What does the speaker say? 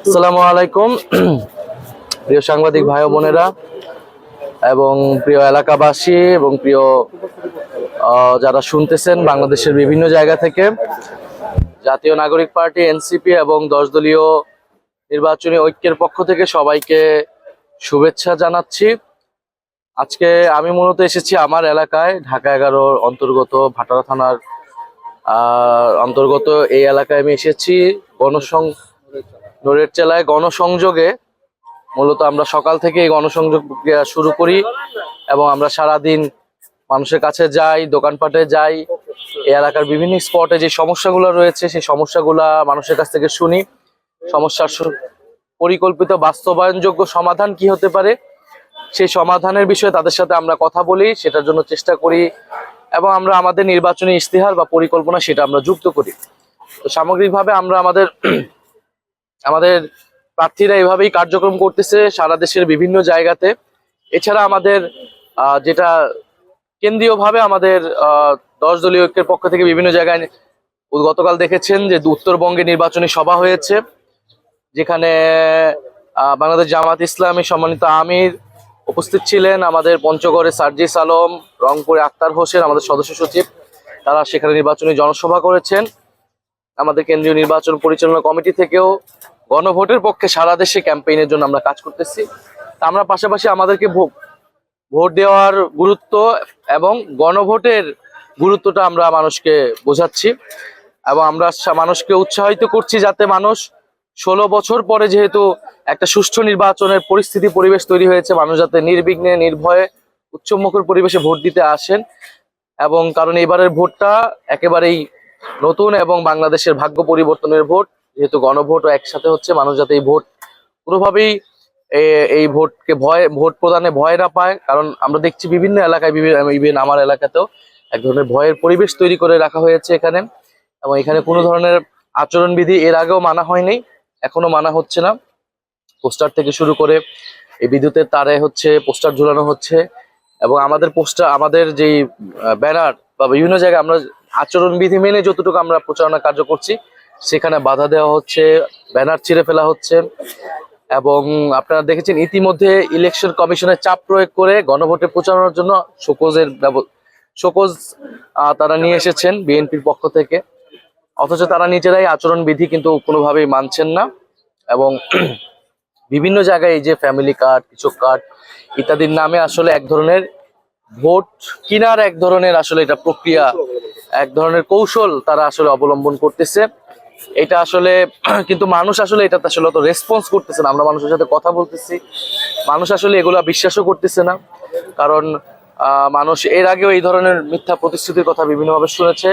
আসসালামু আলাইকুম প্রিয় সাংবাদিক ভাই ও বোনেরা এবং প্রিয় এলাকাবাসী এবং প্রিয় যারা শুনতেছেন বাংলাদেশের বিভিন্ন জায়গা থেকে। জাতীয় নাগরিক পার্টি এনসিপি এবং 10 দলীয় নির্বাচনী ঐক্যের পক্ষ থেকে সবাইকে শুভেচ্ছা জানাচ্ছি। আজকে আমি মূলত এসেছি আমার এলাকায়, ঢাকা 11 অন্তর্গত ভাটারা থানার অন্তর্গত এই এলাকায় আমি এসেছি নড়েরচেলায় গণসংযোগে। মূলত আমরা সকাল থেকে এই গণসংযোগ প্রক্রিয়া শুরু করি এবং আমরা সারাদিন মানুষের কাছে যাই, দোকানপাটে যাই, এই এলাকার বিভিন্ন স্পটে যে সমস্যাগুলো রয়েছে সেই সমস্যাগুলা মানুষের কাছ থেকে শুনি। সমস্যার পরিকল্পিত বাস্তবায়নযোগ্য সমাধান কি হতে পারে সেই সমাধানের বিষয়ে তাদের সাথে আমরা কথা বলি, সেটার জন্য চেষ্টা করি এবং আমরা আমাদের নির্বাচনী ইশতেহার বা পরিকল্পনা সেটা আমরা যুক্ত করি। তো সামগ্রিকভাবে আমরা আমাদের প্রার্থীরা এভাবেই কার্যক্রম করতেছে সারা দেশের বিভিন্ন জায়গাতে। এছাড়া আমাদের যেটা কেন্দ্রীয়ভাবে আমাদের 10 দলীয় ঐক্যের পক্ষ থেকে বিভিন্ন জায়গায় গতকাল দেখেছেন যে উত্তরবঙ্গে নির্বাচনী সভা হয়েছে, যেখানে বাংলাদেশ জামাত ইসলামী সম্মানিত আমির উপস্থিত ছিলেন, আমাদের পঞ্চগড়ে সার্জিস আলম, রংপুরে আক্তার হোসেন আমাদের সদস্য সচিব, তারা সেখানে নির্বাচনী জনসভা করেছেন। আমাদের কেন্দ্রীয় নির্বাচন পরিচালনা কমিটি থেকেও গণভোটের পক্ষে সারা দেশে ক্যাম্পেইনের জন্য আমরা কাজ করতেছি। তা আমরা পাশাপাশি আমাদেরকে ভোট দেওয়ার গুরুত্ব এবং গণভোটের গুরুত্বটা আমরা মানুষকে বোঝাচ্ছি এবং আমরা মানুষকে উৎসাহিত করছি যাতে মানুষ 16 বছর পরে যেহেতু একটা সুষ্ঠু নির্বাচনের পরিবেশ তৈরি হয়েছে, মানুষ যাতে নির্বিঘ্নে নির্ভয়ে উচ্চমুখর পরিবেশে ভোট দিতে আসেন। এবং কারণ এবারের ভোটটা একেবারেই নতুন এবং বাংলাদেশের ভাগ্য পরিবর্তনের ভোট, যেহেতু গণভোট একসাথে হচ্ছে, মানুষ যাতে এই ভোট কোনোভাবেই এই ভোট প্রদানে ভয় না পায়। কারণ আমরা দেখছি বিভিন্ন এলাকায়, ইভেন আমার এলাকাতেও এক ধরনের ভয়ের পরিবেশ তৈরি করে রাখা হয়েছে এখানে, এবং এখানে কোনো ধরনের আচরণবিধি এর আগেও মানা হয়নি, এখনো মানা হচ্ছে না। পোস্টার থেকে শুরু করে এই বিদ্যুতের তারে পোস্টার ঝুলানো হচ্ছে এবং আমাদের যেই ব্যানার বা বিভিন্ন জায়গায় আমরা আচরণবিধি মেনে যতটুকু আমরা প্রচারণা কার্য করছি সেখানে বাধা দেওয়া হচ্ছে, ব্যানার ছিঁড়ে ফেলা হচ্ছে। এবং আপনারা দেখেছেন ইতিমধ্যে ইলেকশন কমিশনের চাপ প্রয়োগ করে গণভোটে প্রচারণার জন্য শোকজ তারা নিয়ে এসেছেন বিএনপির পক্ষ থেকে, অথচ তারা নিজেরাই আচরণবিধি কিন্তু কোনোভাবেই মানছেন না। এবং বিভিন্ন জায়গায় এই যে ফ্যামিলি কার্ড, কৃষক কার্ড ইত্যাদির নামে আসলে এক ধরনের ভোট কিনার এক ধরনের আসলে এটা প্রক্রিয়া, এক ধরনের কৌশল তারা আসলে অবলম্বন করতেছে। এটা আসলে কিন্তু মানুষ আসলে এটাতে আসলে অত রেসপন্স করতেছে না। আমরা মানুষের সাথে কথা বলতেছি, মানুষ আসলে এগুলা বিশ্বাসও করতেছে না। কারণ মানুষ এর আগেও এই ধরনের মিথ্যা প্রতিশ্রুতির কথা বিভিন্নভাবে শুনেছে।